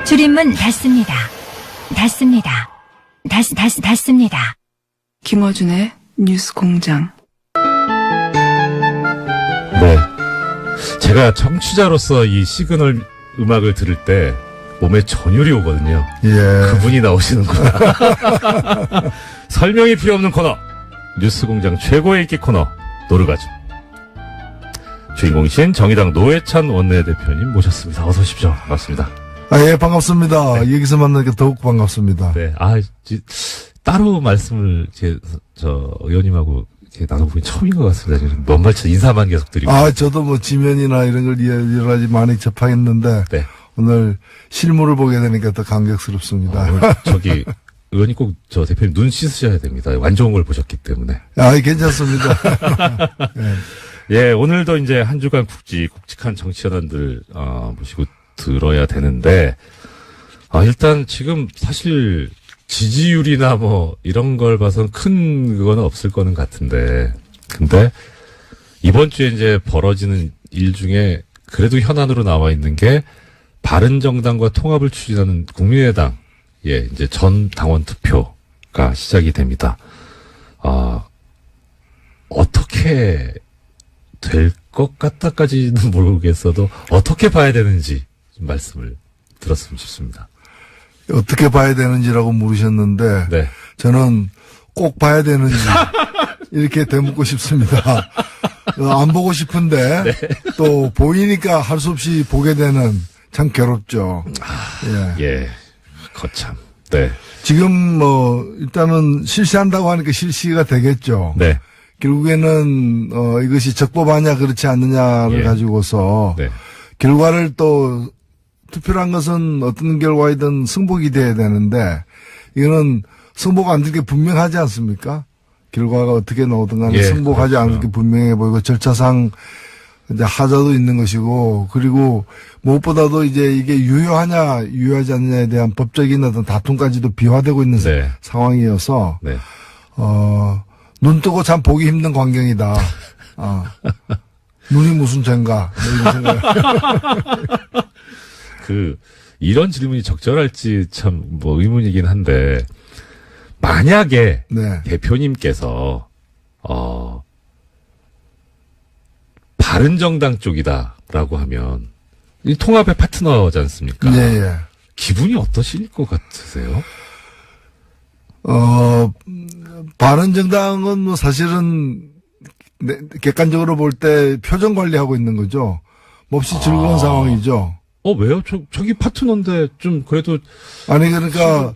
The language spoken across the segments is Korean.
줄임문 닫습니다. 닫습니다. 김어준의 뉴스 공장. 네. 제가 청취자로서 이 시그널 음악을 들을 때 몸에 전율이 오거든요. 예. 그분이 나오시는구나. 설명이 필요 없는 코너. 뉴스 공장 최고의 인기 코너. 노르가즘. 주인공이신 정의당 노회찬 원내대표님 모셨습니다. 어서 오십시오. 반갑습니다. 예, 반갑습니다. 네. 여기서 만나니까 더욱 반갑습니다. 네. 따로 말씀을 의원님하고 나눠보기 처음인 것 같습니다. 지금 먼 발치 인사만 계속 드리고. 저도 뭐 지면이나 이런 걸 여러 가지 많이 접하겠는데. 네. 오늘 실물을 보게 되니까 더 감격스럽습니다. 오늘 의원님 꼭 대표님 눈 씻으셔야 됩니다. 안 좋은 걸 보셨기 때문에. 괜찮습니다. 네. 예, 오늘도 이제 한 주간 굵직한 정치연원들, 모시고 들어야 되는데, 일단 지금 사실 지지율이나 이런 걸 봐서는 큰 그거는 없을 거는 같은데, 근데 이번 주에 이제 벌어지는 일 중에 그래도 현안으로 나와 있는 게 바른정당과 통합을 추진하는 국민의당, 이제 전 당원 투표가 시작이 됩니다. 어떻게 될 것 같다까지는 모르겠어도 어떻게 봐야 되는지 좀 말씀을 들었으면 싶습니다. 어떻게 봐야 되는지라고 물으셨는데, 네. 저는 꼭 봐야 되는지 이렇게 되묻고 싶습니다. 안 보고 싶은데 네. 또 보이니까 할 수 없이 보게 되는 참 괴롭죠. 예, 거참. 네. 지금 일단은 실시한다고 하니까 실시가 되겠죠. 네. 결국에는 이것이 적법하냐 그렇지 않느냐를 가지고서 네. 결과를 또 투표란 것은 어떤 결과이든 승복이 돼야 되는데 이거는 승복 안 될 게 분명하지 않습니까? 결과가 어떻게 나오든 간에 승복하지 그렇죠. 않을 게 분명해 보이고 절차상 이제 하자도 있는 것이고 그리고 무엇보다도 이제 이게 유효하냐 유효하지 않느냐에 대한 법적인 어떤 다툼까지도 비화되고 있는 네. 상황이어서 네. 눈 뜨고 참 보기 힘든 광경이다. 눈이 무슨 죄인가 이런 생각. 이런 질문이 적절할지 참 의문이긴 한데 만약에 네. 대표님께서 바른정당 쪽이다라고 하면 이 통합의 파트너지 않습니까? 네. 기분이 어떠실 것 같으세요? 바른정당은 사실은 객관적으로 볼 때 표정 관리하고 있는 거죠. 몹시 즐거운 상황이죠. 왜요? 저기 파트너인데 좀 그래도 그러니까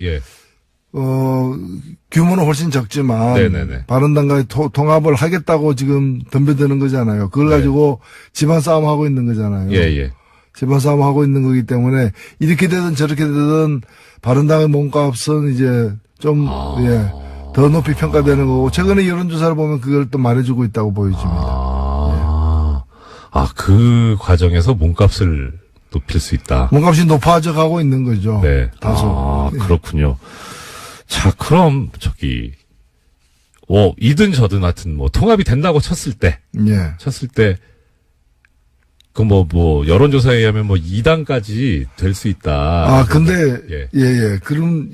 규모는 훨씬 적지만 네네네. 바른당과의 통합을 하겠다고 지금 덤벼드는 거잖아요. 그걸 가지고 집안 싸움 하고 있는 거잖아요. 예. 집안 싸움 하고 있는 거기 때문에 이렇게 되든 저렇게 되든 바른당의 몸값은 이제 좀 더 높이 평가되는 거고 최근에 여론조사를 보면 그걸 또 말해주고 있다고 보여집니다. 그 과정에서 몸값을 높일 수 있다. 몸값이 높아져 가고 있는 거죠. 네. 다소. 그렇군요. 자, 그럼 이든 저든 하여튼 통합이 된다고 쳤을 때 그 여론조사에 의하면 2당까지 될 수 있다. 근데 그럼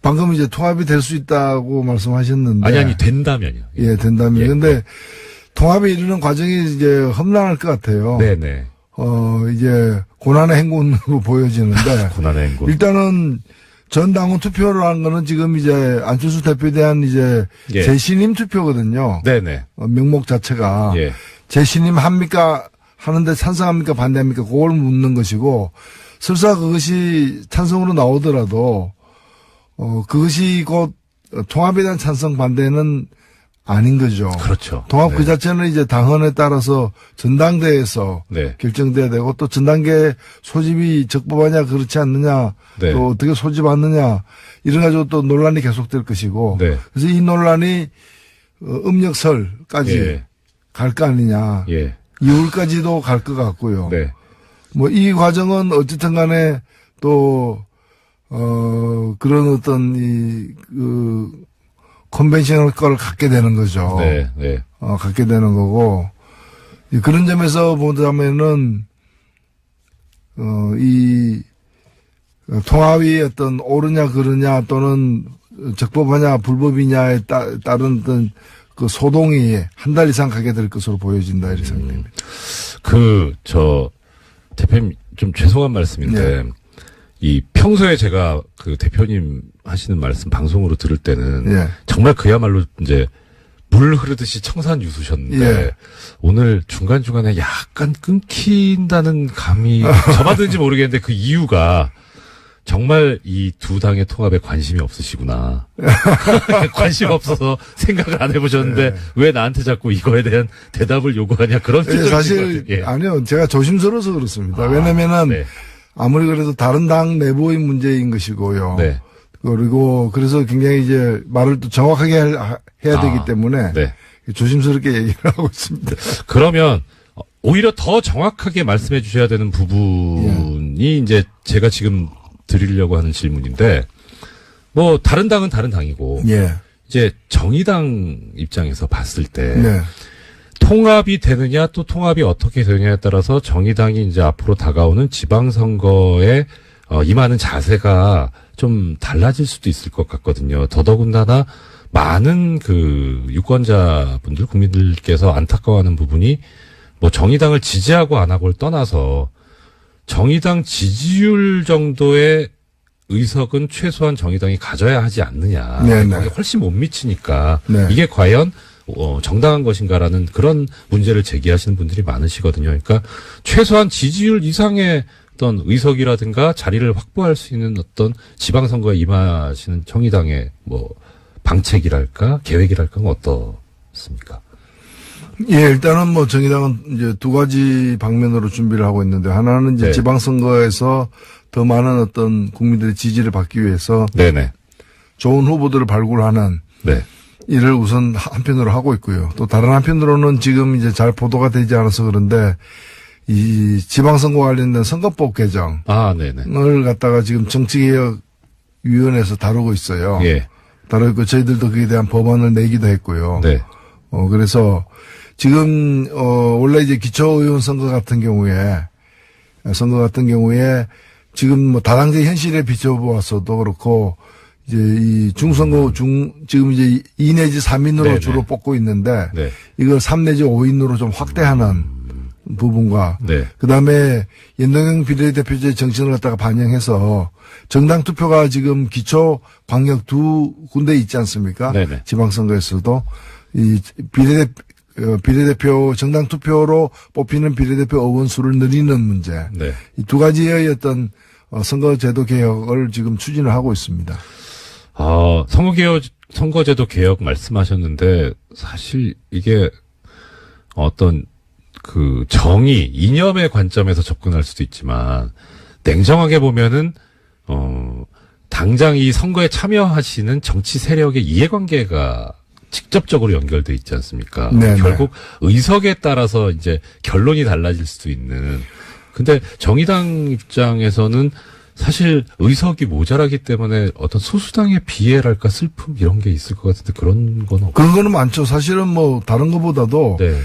방금 이제 통합이 될 수 있다고 말씀하셨는데 아니 된다면요. 된다면. 근데 통합에 이르는 과정이 이제 험난할 것 같아요. 네네. 이제 고난의 행군으로 보여지는데 고난의 행군. 일단은 전 당원 투표를 한 거는 지금 이제 안철수 대표에 대한 이제 재신임 투표거든요. 네네. 명목 자체가 재신임 합니까? 하는데 찬성합니까? 반대합니까? 그걸 묻는 것이고 설사 그것이 찬성으로 나오더라도 그것이 곧 통합에 대한 찬성 반대는 아닌 거죠. 그렇죠. 통합 그 자체는 이제 당헌에 따라서 전당대회에서 결정돼야 되고 또 전당계 소집이 적법하냐 그렇지 않느냐 또 어떻게 소집하느냐 이런 가지고 또 논란이 계속될 것이고 그래서 이 논란이 음력설까지 갈 거 아니냐 2월까지도 갈 것 같고요. 이 과정은 어쨌든 간에 또 그런 어떤 컨벤셔널 거를 갖게 되는 거죠. 갖게 되는 거고, 그런 점에서 보자면은, 통합이 어떤 옳으냐 그르냐 또는 적법하냐 불법이냐에 따른 어떤 그 소동이 한 달 이상 가게 될 것으로 보여진다 이렇게 생각됩니다. 대표님 좀 죄송한 말씀인데 네. 이 평소에 제가 그 대표님 하시는 말씀 방송으로 들을 때는 네. 정말 그야말로 이제 물 흐르듯이 청산유수셨는데 예. 오늘 중간중간에 약간 끊긴다는 감이 저만든지 모르겠는데 그 이유가 정말 이 두 당의 통합에 관심이 없으시구나. 관심 없어서 생각을 안 해보셨는데 왜 나한테 자꾸 이거에 대한 대답을 요구하냐 그런 예, 사실 예. 아니요 제가 조심스러워서 그렇습니다. 왜냐면은 네. 아무리 그래도 다른 당 내부의 문제인 것이고요. 네. 그리고 그래서 굉장히 이제 말을 또 정확하게 해야 되기 때문에 네. 조심스럽게 얘기를 하고 있습니다. 그러면 오히려 더 정확하게 말씀해 주셔야 되는 부분이 이제 제가 지금 드리려고 하는 질문인데 뭐 다른 당은 다른 당이고 예. 이제 정의당 입장에서 봤을 때 네. 통합이 되느냐 또 통합이 어떻게 되느냐에 따라서 정의당이 이제 앞으로 다가오는 지방선거에 임하는 자세가 좀 달라질 수도 있을 것 같거든요. 더더군다나 많은 그 유권자분들, 국민들께서 안타까워하는 부분이 뭐 정의당을 지지하고 안 하고를 떠나서 정의당 지지율 정도의 의석은 최소한 정의당이 가져야 하지 않느냐. 네네. 거기에 훨씬 못 미치니까 네. 이게 과연 정당한 것인가라는 그런 문제를 제기하시는 분들이 많으시거든요. 그러니까 최소한 지지율 이상의 어떤 의석이라든가 자리를 확보할 수 있는 어떤 지방선거에 임하시는 정의당의 뭐 방책이랄까 계획이랄까 어떻습니까? 예, 일단은 뭐 정의당은 이제 두 가지 방면으로 준비를 하고 있는데 하나는 이제 네. 지방선거에서 더 많은 어떤 국민들의 지지를 받기 위해서 네네. 좋은 후보들을 발굴하는 네. 일을 우선 한편으로 하고 있고요. 또 다른 한편으로는 지금 이제 잘 보도가 되지 않아서 그런데 이 지방선거 관련된 선거법 개정을 네네. 갖다가 지금 정치개혁위원회에서 다루고 있어요. 예. 다루고 있고 저희들도 그에 대한 법안을 내기도 했고요. 네. 그래서 지금 원래 이제 기초의원 선거 같은 경우에 지금 뭐 다당제 현실에 비춰보았어도 그렇고 이제 이 중선거 지금 이제 2 내지 3인으로 네네. 주로 뽑고 있는데 네. 이걸 3 내지 5인으로 좀 확대하는 부분과 네. 그다음에 연동형 비례대표제 정신을 갖다가 반영해서 정당 투표가 지금 기초 광역 두 군데 있지 않습니까? 네네. 지방선거에서도 이 비례대표 정당 투표로 뽑히는 비례대표 의원 수를 늘리는 문제. 네. 이 두 가지의 어떤 선거제도 개혁을 지금 추진을 하고 있습니다. 선거제도 개혁 말씀하셨는데 사실 이게 어떤 그 정의, 이념의 관점에서 접근할 수도 있지만 냉정하게 보면은 당장 이 선거에 참여하시는 정치 세력의 이해관계가 직접적으로 연결돼 있지 않습니까? 네네. 결국 의석에 따라서 이제 결론이 달라질 수도 있는. 근데 정의당 입장에서는 사실 의석이 모자라기 때문에 어떤 소수당의 비애랄까 슬픔 이런 게 있을 것 같은데 그런 건 없고. 그런 거는 많죠. 사실은 뭐 다른 것보다도 네.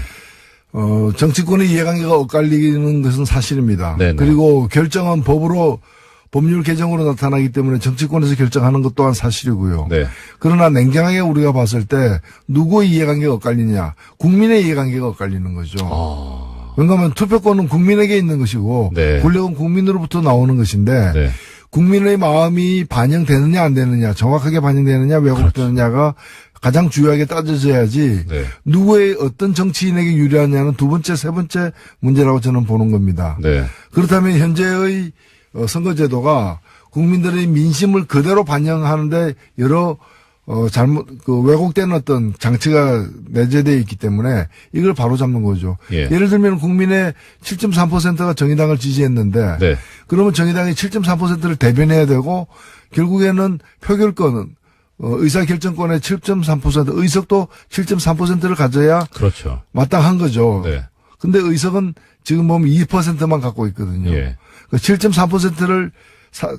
정치권의 이해관계가 엇갈리는 것은 사실입니다. 네네. 그리고 결정은 법률 개정으로 나타나기 때문에 정치권에서 결정하는 것 또한 사실이고요. 네. 그러나 냉정하게 우리가 봤을 때 누구의 이해관계가 엇갈리냐. 국민의 이해관계가 엇갈리는 거죠. 왜냐하면 투표권은 국민에게 있는 것이고 네. 권력은 국민으로부터 나오는 것인데 네. 국민의 마음이 반영되느냐 안 되느냐 정확하게 반영되느냐 왜곡되느냐가 가장 중요하게 따져져야지 네. 누구의 어떤 정치인에게 유리하냐는 두 번째 세 번째 문제라고 저는 보는 겁니다. 네. 그렇다면 현재의 선거제도가 국민들의 민심을 그대로 반영하는데 여러 왜곡된 어떤 장치가 내재되어 있기 때문에 이걸 바로잡는 거죠. 예. 예를 들면 국민의 7.3%가 정의당을 지지했는데 네. 그러면 정의당이 7.3%를 대변해야 되고 결국에는 표결권은 의사결정권의 7.3% 의석도 7.3%를 가져야 그렇죠. 마땅한 거죠. 네. 근데 의석은 지금 보면 2%만 갖고 있거든요. 예. 7.3%를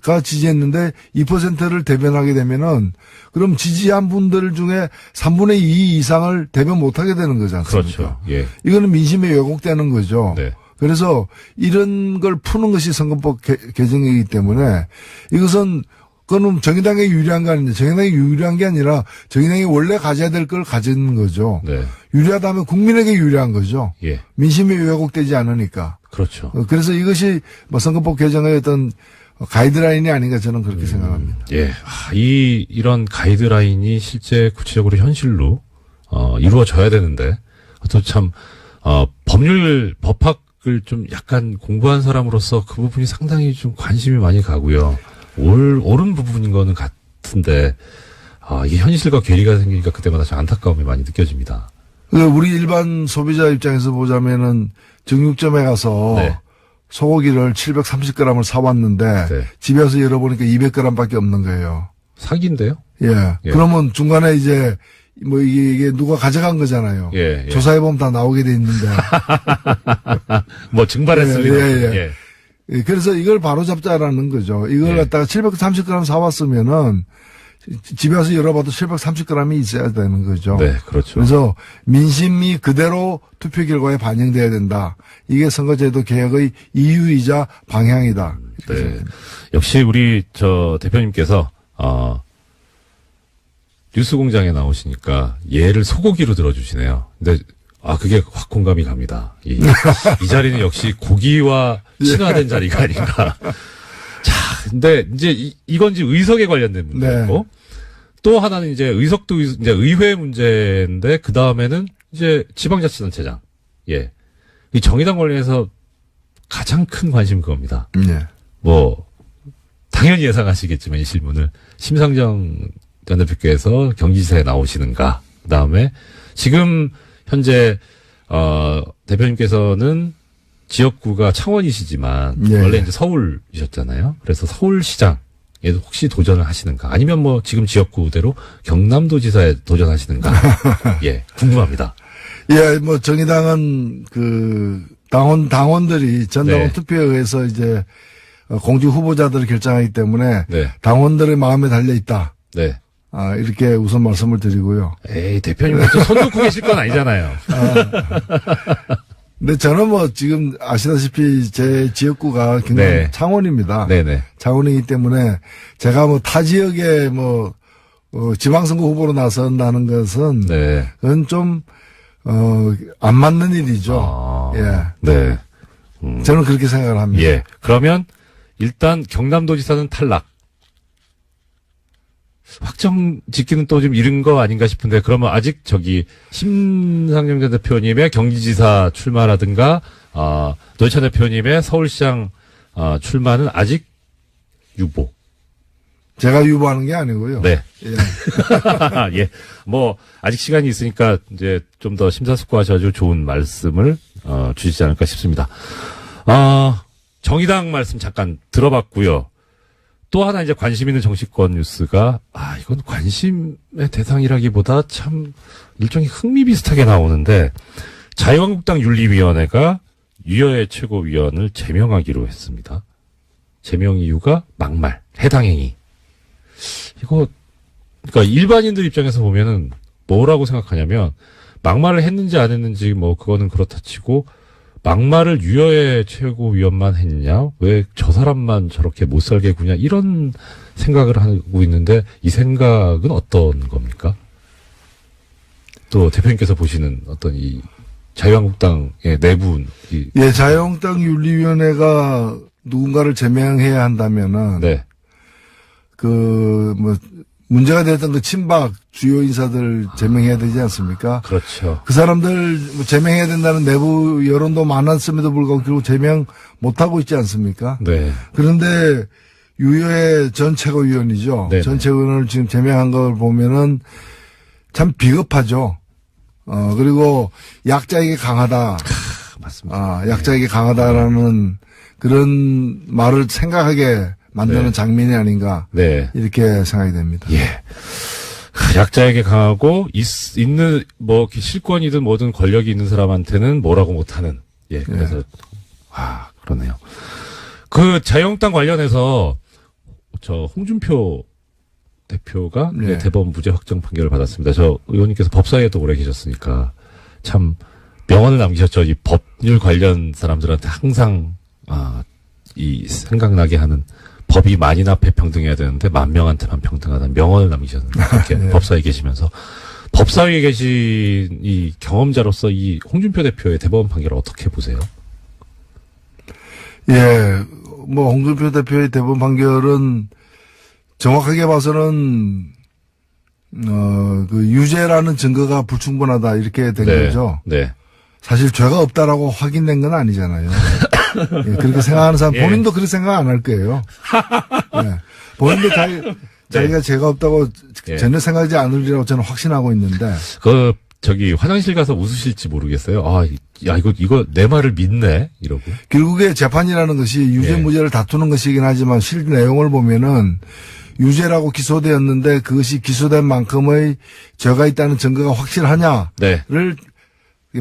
가 지지했는데 2%를 대변하게 되면은 그럼 지지한 분들 중에 3분의 2 이상을 대변 못하게 되는 거지 않습니까? 그렇죠. 예. 이거는 민심에 왜곡되는 거죠. 네. 그래서 이런 걸 푸는 것이 선거법 개정이기 때문에 이것은 그거는 정의당에 유리한 거 아닌데 정의당이 유리한 게 아니라 정의당이 원래 가져야 될 걸 가지는 거죠. 네. 유리하다면 국민에게 유리한 거죠. 예. 민심이 왜곡되지 않으니까. 그렇죠. 그래서 이것이 뭐 선거법 개정의 어떤 가이드라인이 아닌가 저는 그렇게 생각합니다. 예. 이런 가이드라인이 실제 구체적으로 현실로, 이루어져야 되는데, 또 참, 법학을 좀 약간 공부한 사람으로서 그 부분이 상당히 좀 관심이 많이 가고요. 옳은 부분인 거는 같은데, 이게 현실과 괴리가 생기니까 그때마다 좀 안타까움이 많이 느껴집니다. 우리 일반 소비자 입장에서 보자면은 정육점에 가서 네. 소고기를 730g을 사왔는데 네. 집에 와서 열어보니까 200g밖에 없는 거예요. 사기인데요? 예. 예. 그러면 중간에 이제 뭐 이게 누가 가져간 거잖아요. 예. 조사해보면 다 나오게 돼 있는데. 뭐 증발했을 리는 없어요. 예. 예. 그래서 이걸 바로 잡자라는 거죠. 이걸 갖다가 730g 사왔으면은 집에 와서 열어봐도 730g이 있어야 되는 거죠. 네, 그렇죠. 그래서 민심이 그대로 투표 결과에 반영돼야 된다. 이게 선거제도 개혁의 이유이자 방향이다. 네. 역시 우리 대표님께서 뉴스공장에 나오시니까 예를 소고기로 들어주시네요. 근데 그게 확 공감이 갑니다. 이 자리는 역시 고기와 친화된 자리가 아닌가. 자, 근데 이제 이건 이제 의석에 관련된 문제고 또 하나는 이제 의석도 이제 의회 문제인데 그 다음에는 이제 지방자치단체장. 예. 이 정의당 관련해서 가장 큰 관심 그겁니다. 네. 뭐 당연히 예상하시겠지만 이 질문을 심상정 전 대표께서 경기지사에 나오시는가. 그다음에 지금 현재 대표님께서는 지역구가 창원이시지만 원래 이제 서울이셨잖아요. 그래서 서울시장에도 혹시 도전을 하시는가? 아니면 뭐 지금 지역구대로 경남도지사에 도전하시는가? 예, 궁금합니다. 예, 뭐 정의당은 그 당원들이 전당원 투표에 의해서 이제 공직 후보자들을 결정하기 때문에 당원들의 마음에 달려 있다. 네. 이렇게 우선 말씀을 드리고요. 에이, 대표님 먼저 손 놓고 계실 건 아니잖아요. 근데 저는 뭐 지금 아시다시피 제 지역구가 경남 창원입니다. 네네. 창원이기 때문에 제가 뭐 타 지역에 뭐 지방선거 후보로 나선다는 것은 그건 좀 안 맞는 일이죠. 예. 네. 저는 그렇게 생각을 합니다. 예. 그러면 일단 경남도지사는 탈락. 확정 짓기는 또 좀 이른 거 아닌가 싶은데 그러면 아직 심상정 전 대표님의 경기지사 출마라든가 노회찬 대표님의 서울시장 출마는 아직 유보. 제가 유보하는 게 아니고요. 네. 예. 예. 뭐 아직 시간이 있으니까 이제 좀 더 심사숙고하셔가지고 좋은 말씀을 주시지 않을까 싶습니다. 정의당 말씀 잠깐 들어봤고요. 또 하나 이제 관심 있는 정치권 뉴스가 이건 관심의 대상이라기보다 참 일종의 흥미 비슷하게 나오는데 자유한국당 윤리위원회가 유여의 최고위원을 제명하기로 했습니다. 제명 이유가 막말, 해당 행위. 그러니까 일반인들 입장에서 보면은 뭐라고 생각하냐면 막말을 했는지 안 했는지 뭐 그거는 그렇다 치고 막말을 유여의 최고위원만 했냐? 왜 저 사람만 저렇게 못 살게 구냐? 이런 생각을 하고 있는데 이 생각은 어떤 겁니까? 또 대표님께서 보시는 어떤 이 자유한국당의 내부 예, 자유한국당 윤리위원회가 누군가를 제명해야 한다면은 문제가 됐던 그 친박 주요 인사들 제명해야 되지 않습니까? 그렇죠. 그 사람들 제명해야 된다는 내부 여론도 많았음에도 불구하고 결국 제명 못하고 있지 않습니까? 네. 그런데 유여의 전 최고위원이죠. 네네. 전 최고위원을 지금 제명한 걸 보면은 참 비겁하죠. 그리고 약자에게 강하다. 맞습니다. 약자에게 강하다라는 그런 말을 생각하게 만드는 장면이 아닌가. 이렇게 생각이 됩니다. 예. 약자에게 강하고 있는 뭐 실권이든 뭐든 권력이 있는 사람한테는 뭐라고 못하는. 예. 그래서 그러네요. 그 자유한국당 관련해서 홍준표 대표가 대법원 무죄 확정 판결을 받았습니다. 저 의원님께서 법사위에도 오래 계셨으니까 참 명언을 남기셨죠. 이 법률 관련 사람들한테 항상 이 생각나게 하는 법이 만인 앞에 평등해야 되는데 만 명한테만 평등하다는 명언을 남기셨는데 그렇게 네. 법사위에 계시면서 법사위에 계신 이 경험자로서 이 홍준표 대표의 대법원 판결을 어떻게 보세요? 예, 뭐 홍준표 대표의 대법원 판결은 정확하게 봐서는 그 유죄라는 증거가 불충분하다 이렇게 된 네. 거죠. 네. 사실 죄가 없다라고 확인된 건 아니잖아요. 예, 그렇게 생각하는 사람 예. 본인도 그렇게 생각 안 할 거예요. 예, 본인도 자기가 죄가 없다고 예. 전혀 생각하지 않으리라고 저는 확신하고 있는데. 저기 화장실 가서 웃으실지 모르겠어요. 야 이거 내 말을 믿네 이러고. 결국에 재판이라는 것이 유죄 예. 무죄를 다투는 것이긴 하지만 실 내용을 보면은 유죄라고 기소되었는데 그것이 기소된 만큼의 죄가 있다는 증거가 확실하냐를 네.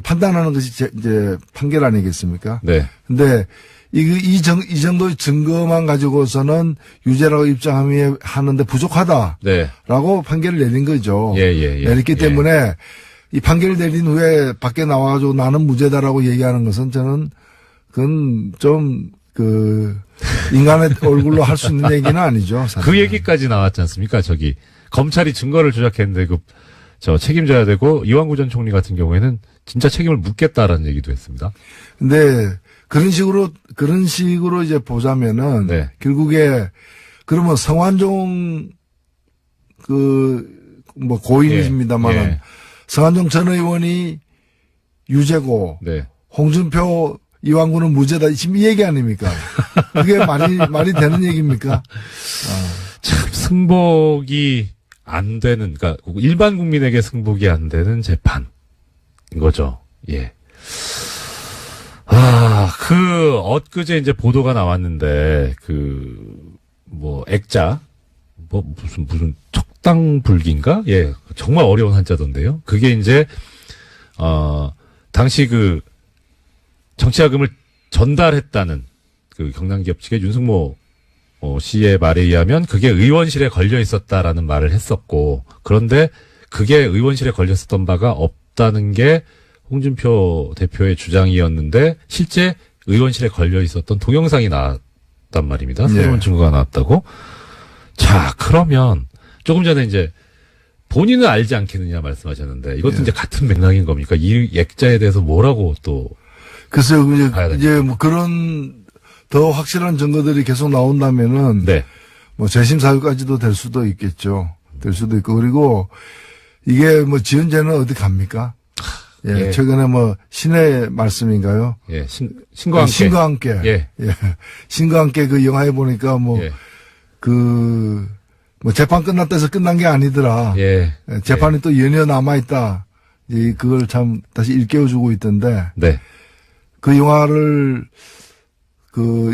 판단하는 것이 이제 판결 아니겠습니까? 네. 근데 이 정도의 증거만 가지고서는 유죄라고 입장하는데 부족하다라고 네. 판결을 내린 거죠. 예. 내렸기 때문에 이 판결을 내린 후에 밖에 나와가지고 나는 무죄다라고 얘기하는 것은 저는 그건 좀 인간의 얼굴로 할 수 있는 얘기는 아니죠. 사실은. 그 얘기까지 나왔지 않습니까? 저기 검찰이 증거를 조작했는데 저 책임져야 되고 이완구 전 총리 같은 경우에는 진짜 책임을 묻겠다라는 얘기도 했습니다. 근데 그런 식으로 이제 보자면은 네. 결국에 그러면 성완종 고인이십니다만은 예. 성완종 전 의원이 유죄고 네. 홍준표 이완구는 무죄다. 지금 이 얘기 아닙니까? 그게 말이 되는 얘기입니까? 참 승복이 안 되는, 그러니까 일반 국민에게 승복이 안 되는 재판인 거죠. 예. 엊그제 이제 보도가 나왔는데 액자 무슨 척당불기인가? 예, 정말 어려운 한자던데요. 그게 이제 당시 정치자금을 전달했다는 경남기업 측의 윤승모 씨의 말에 의하면 그게 의원실에 걸려 있었다라는 말을 했었고, 그런데 그게 의원실에 걸려 있었던 바가 없다는 게 홍준표 대표의 주장이었는데 실제 의원실에 걸려 있었던 동영상이 나왔단 말입니다. 새로운 증거가 나왔다고. 자, 그러면 조금 전에 이제 본인은 알지 않겠느냐 말씀하셨는데 이것도 이제 같은 맥락인 겁니까? 이 액자에 대해서 뭐라고 또 글쎄요, 이제 뭐 그런 더 확실한 증거들이 계속 나온다면은 네. 뭐 재심 사유까지도 될 수도 있겠죠. 될 수도 있고, 그리고 이게 뭐 지은 죄는 어디 갑니까? 예, 최근에 신의 말씀인가요? 예, 신과 함께. 신과 함께. 예. 신과 함께 그 영화에 보니까 재판 끝났다 해서 끝난 게 아니더라. 예. 재판이 또 연이어 남아있다. 그걸 참 다시 일깨워주고 있던데. 네. 그 영화를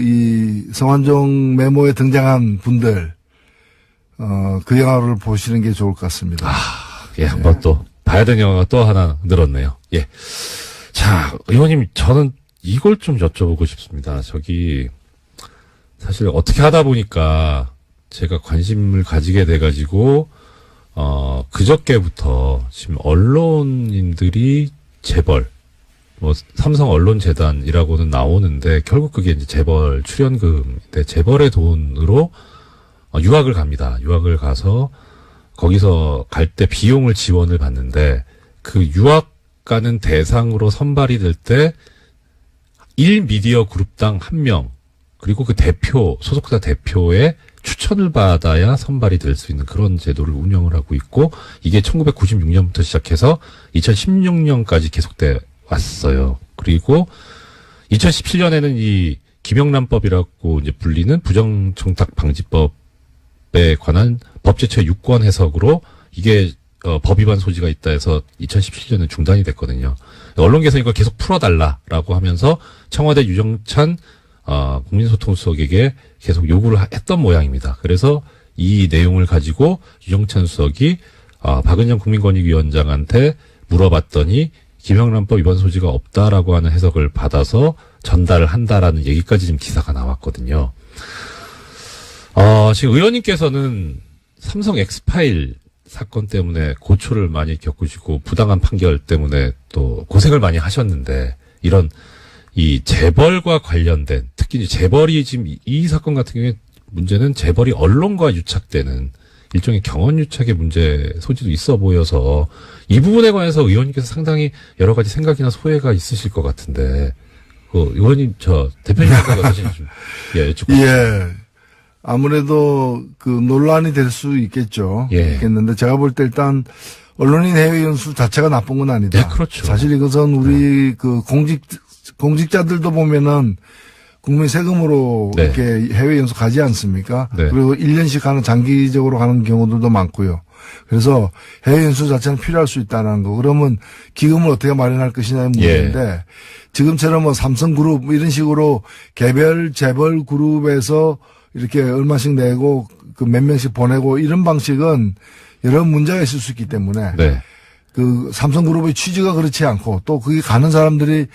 이 성완종 메모에 등장한 분들, 그 영화를 보시는 게 좋을 것 같습니다. 한번 또 봐야 되는 영화가 또 하나 늘었네요. 예. 자, 의원님, 저는 이걸 좀 여쭤보고 싶습니다. 사실 어떻게 하다 보니까 제가 관심을 가지게 돼가지고, 그저께부터 지금 언론인들이 재벌, 삼성 언론재단이라고는 나오는데, 결국 그게 이제 재벌 출연금인데, 재벌의 돈으로 유학을 갑니다. 유학을 가서, 거기서 갈 때 비용을 지원을 받는데, 그 유학 가는 대상으로 선발이 될 때, 1미디어 그룹당 1명, 그리고 그 소속사 대표의 추천을 받아야 선발이 될 수 있는 그런 제도를 운영을 하고 있고, 이게 1996년부터 시작해서 2016년까지 계속돼 왔어요. 그리고 2017년에는 이 김영란법이라고 이제 불리는 부정청탁방지법에 관한 법제처 6권 해석으로 이게 법 위반 소지가 있다 해서 2017년에 중단이 됐거든요. 언론계에서 이걸 계속 풀어달라라고 하면서 청와대 유정찬 국민소통수석에게 계속 요구를 했던 모양입니다. 그래서 이 내용을 가지고 유정찬 수석이 박은정 국민권익위원장한테 물어봤더니 김영란법 위반 소지가 없다라고 하는 해석을 받아서 전달을 한다라는 얘기까지 지금 기사가 나왔거든요. 지금 의원님께서는 삼성 엑스파일 사건 때문에 고초를 많이 겪으시고 부당한 판결 때문에 또 고생을 많이 하셨는데 이런 이 재벌과 관련된 특히 재벌이 지금 이 사건 같은 경우에 문제는 재벌이 언론과 유착되는 일종의 경원 유착의 문제 소지도 있어 보여서 이 부분에 관해서 의원님께서 상당히 여러 가지 생각이나 소회가 있으실 것 같은데 의원님 대표님 생각을 사실 좀 여쭙고 예. 아무래도 논란이 될 수 있겠죠. 예. 있겠는데 제가 볼 때 일단 언론인 해외 연수 자체가 나쁜 건 아니다. 네, 그렇죠. 사실 이것은 우리 공직자들도 보면은 국민 세금으로 네. 이렇게 해외 연수 가지 않습니까? 네. 그리고 1년씩 장기적으로 가는 경우들도 많고요. 그래서 해외 연수 자체는 필요할 수 있다는 거. 그러면 기금을 어떻게 마련할 것이냐의 문제인데 지금처럼 삼성그룹 이런 식으로 개별 재벌 그룹에서 이렇게 얼마씩 내고 몇 명씩 보내고 이런 방식은 여러 문제가 있을 수 있기 때문에 네. 삼성그룹의 취지가 그렇지 않고 또 거기 가는 사람들이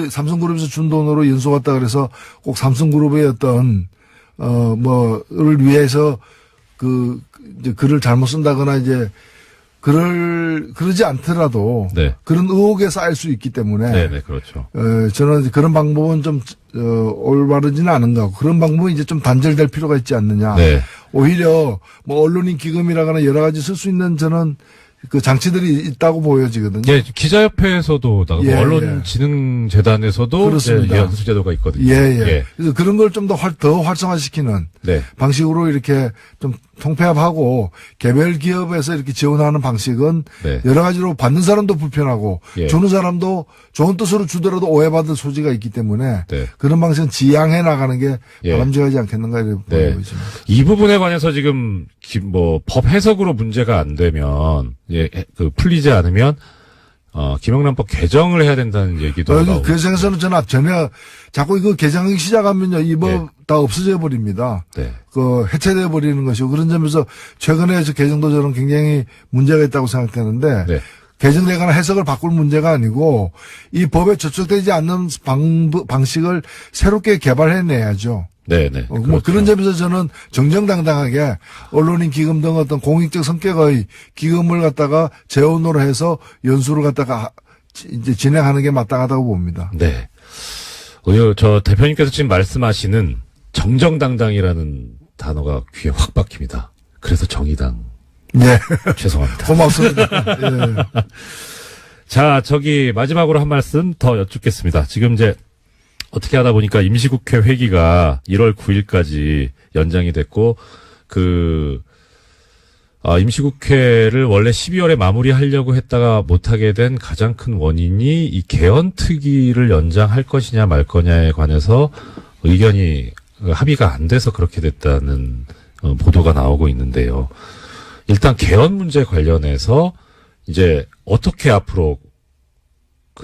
삼성그룹에서 준 돈으로 연수 갔다 그래서 꼭 삼성그룹의 어떤 를 위해서 이제 글을 잘못 쓴다거나 이제 그러지 않더라도 네. 그런 의혹에 쌓일 수 있기 때문에 네, 그렇죠. 저는 그런 방법은 좀 올바르지는 않은 것 같고 그런 방법은 이제 좀 단절될 필요가 있지 않느냐. 네. 오히려 언론인 기금이라거나 여러 가지 쓸 수 있는 저는 장치들이 있다고 보여지거든요. 예, 기자협회에서도 예, 언론진흥재단에서도 그렇습니다. 연수제도가 있거든요. 예. 그래서 그런 걸 좀 더 활성화시키는 네. 방식으로 이렇게 좀 통폐합하고 개별 기업에서 이렇게 지원하는 방식은 네. 여러 가지로 받는 사람도 불편하고 예. 주는 사람도 좋은 뜻으로 주더라도 오해받을 소지가 있기 때문에 네. 그런 방식은 지양해 나가는 게 예. 바람직하지 않겠는가 이렇게 네. 보여집니다. 이 부분에 관해서 지금 법 해석으로 문제가 안 되면 풀리지 않으면 김영란법 개정을 해야 된다는 얘기도 나오고. 그 생에서는 전혀 자꾸 이거 개정하기 시작하면요 이 법 다 없어져 버립니다. 네. 해체돼 버리는 것이고 그런 점에서 최근에 개정도 저는 굉장히 문제가 있다고 생각되는데. 네. 개정되거나 해석을 바꿀 문제가 아니고 이 법에 저촉되지 않는 방식을 새롭게 개발해내야죠. 네네. 그렇죠. 그런 점에서 저는 정정당당하게 언론인 기금 등 어떤 공익적 성격의 기금을 갖다가 재원으로 해서 연수를 갖다가 이제 진행하는 게 마땅하다고 봅니다. 네. 대표님께서 지금 말씀하시는 정정당당이라는 단어가 귀에 확 박힙니다. 그래서 정의당. 네. 죄송합니다. 고맙습니다. 예. 자, 마지막으로 한 말씀 더 여쭙겠습니다. 지금 어떻게 하다 보니까 임시국회 회기가 1월 9일까지 연장이 됐고, 임시국회를 원래 12월에 마무리하려고 했다가 못하게 된 가장 큰 원인이 이 개헌특위를 연장할 것이냐 말 거냐에 관해서 의견이 합의가 안 돼서 그렇게 됐다는 보도가 나오고 있는데요. 일단 개헌 문제 관련해서 이제 어떻게 앞으로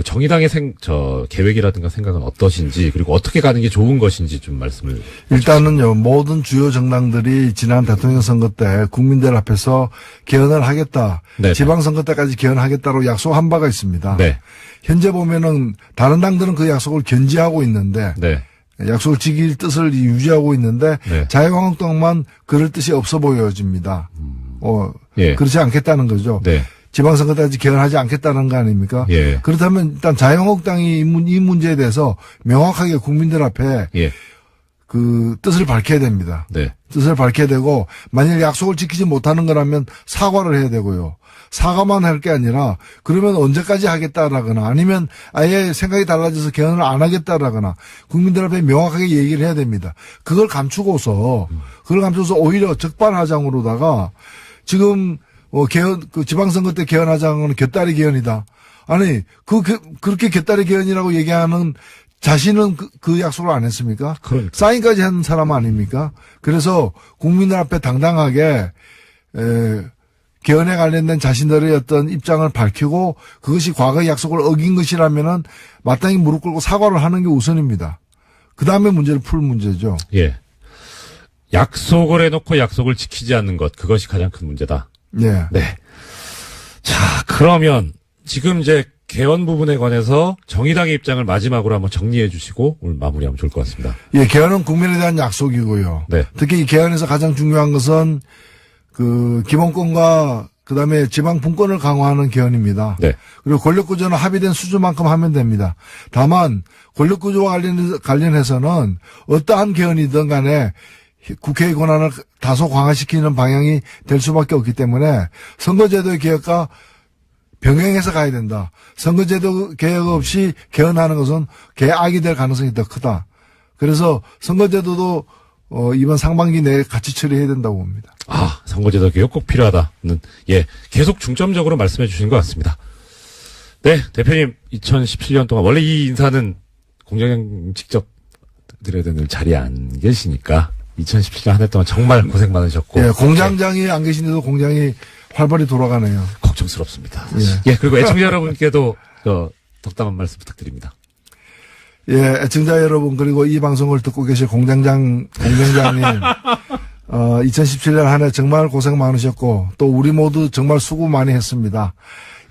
정의당의 계획이라든가 생각은 어떠신지 그리고 어떻게 가는 게 좋은 것인지 좀 말씀을 일단은요 모든 주요 정당들이 지난 대통령 선거 때 국민들 앞에서 개헌을 하겠다. 네네. 지방선거 때까지 개헌하겠다고 약속한 바가 있습니다. 네. 현재 보면은 다른 당들은 그 약속을 견지하고 있는데 네. 약속을 지킬 뜻을 유지하고 있는데 네. 자유한국당만 그럴 뜻이 없어 보여집니다. 예. 그렇지 않겠다는 거죠. 네. 지방선거 때까지 개헌하지 않겠다는 거 아닙니까? 예. 그렇다면 일단 자유한국당이 이 문제에 대해서 명확하게 국민들 앞에 예. 뜻을 밝혀야 됩니다. 네. 뜻을 밝혀야 되고 만일 약속을 지키지 못하는 거라면 사과를 해야 되고요. 사과만 할 게 아니라 그러면 언제까지 하겠다라거나 아니면 아예 생각이 달라져서 개헌을 안 하겠다라거나 국민들 앞에 명확하게 얘기를 해야 됩니다. 그걸 감추고서 오히려 적반하장으로다가 지금 지방선거 때 개헌하자는 곁다리 개헌이다. 아니 그렇게 곁다리 개헌이라고 얘기하는 자신은 그 약속을 안 했습니까? 그러니까. 사인까지 한 사람 아닙니까? 그래서 국민들 앞에 당당하게 개헌에 관련된 자신들의 어떤 입장을 밝히고 그것이 과거의 약속을 어긴 것이라면은 마땅히 무릎 꿇고 사과를 하는 게 우선입니다. 그 다음에 문제를 풀 문제죠. 예. 약속을 해놓고 약속을 지키지 않는 것 그것이 가장 큰 문제다. 네. 네. 자, 그러면 지금 개헌 부분에 관해서 정의당의 입장을 마지막으로 한번 정리해 주시고 오늘 마무리하면 좋을 것 같습니다. 예, 개헌은 국민에 대한 약속이고요. 네. 특히 이 개헌에서 가장 중요한 것은 기본권과 그다음에 지방 분권을 강화하는 개헌입니다. 네. 그리고 권력구조는 합의된 수준만큼 하면 됩니다. 다만 권력구조와 관련해서는 어떠한 개헌이든 간에 국회의 권한을 다소 강화시키는 방향이 될 수밖에 없기 때문에 선거제도의 개혁과 병행해서 가야 된다. 선거제도 개혁 없이 개헌하는 것은 개악이 될 가능성이 더 크다. 그래서 선거제도도 이번 상반기 내에 같이 처리해야 된다고 봅니다. 선거제도 개혁 꼭 필요하다는, 계속 중점적으로 말씀해 주신 것 같습니다. 네, 대표님, 2017년 동안, 원래 이 인사는 공장장 직접 드려야 되는 자리에 안 계시니까, 2017년 한 해 동안 정말 고생 많으셨고. 예, 공장장이 안 계신데도 공장이 활발히 돌아가네요. 걱정스럽습니다. 그리고 애청자 여러분께도, 덕담한 말씀 부탁드립니다. 예, 애청자 여러분, 그리고 이 방송을 듣고 계실 공장장님, 2017년 한 해 정말 고생 많으셨고, 또 우리 모두 정말 수고 많이 했습니다.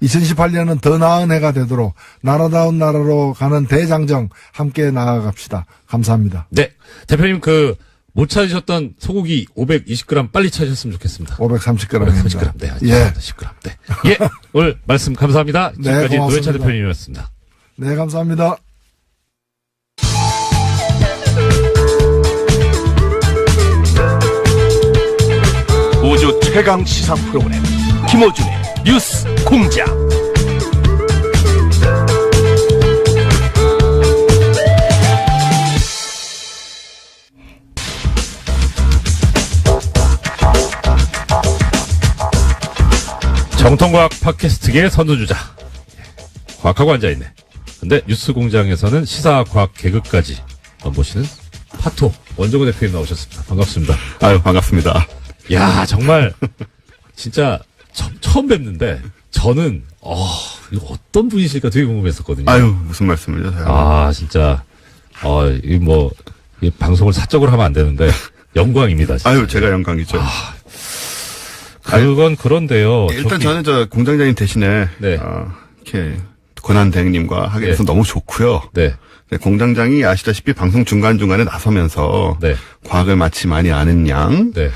2018년은 더 나은 해가 되도록 나라다운 나라로 가는 대장정 함께 나아갑시다. 감사합니다. 네. 대표님 못 찾으셨던 소고기 520g 빨리 찾으셨으면 좋겠습니다. 530g입니다. 530g. 네. 예. 10g. 네. 오늘 말씀 감사합니다. 지금까지 네, 노회찬 대표님이었습니다. 네, 감사합니다. 우주 최강 시사 프로그램 김어준의 뉴스 공장. 정통과학 팟캐스트계의 선두주자. 과학하고 앉아있네. 근데 뉴스 공장에서는 시사과학 개그까지 모시는 파토 원종호 대표님 나오셨습니다. 반갑습니다. 아유, 반갑습니다. 야, 정말 진짜 처음 뵙는데 저는 이거 어떤 분이실까 되게 궁금했었거든요. 아유, 무슨 말씀을요? 진짜 이 방송을 사적으로 하면 안 되는데 영광입니다. 진짜. 아유, 제가 영광이죠. 그건 그런데요. 일단 저는 공장장님 대신에 네. 이렇게 권한 대행님과 하게 돼서 너무 좋고요. 네. 네, 공장장이 아시다시피 방송 중간중간에 나서면서 네. 과학을 마치 많이 아는 양, 네.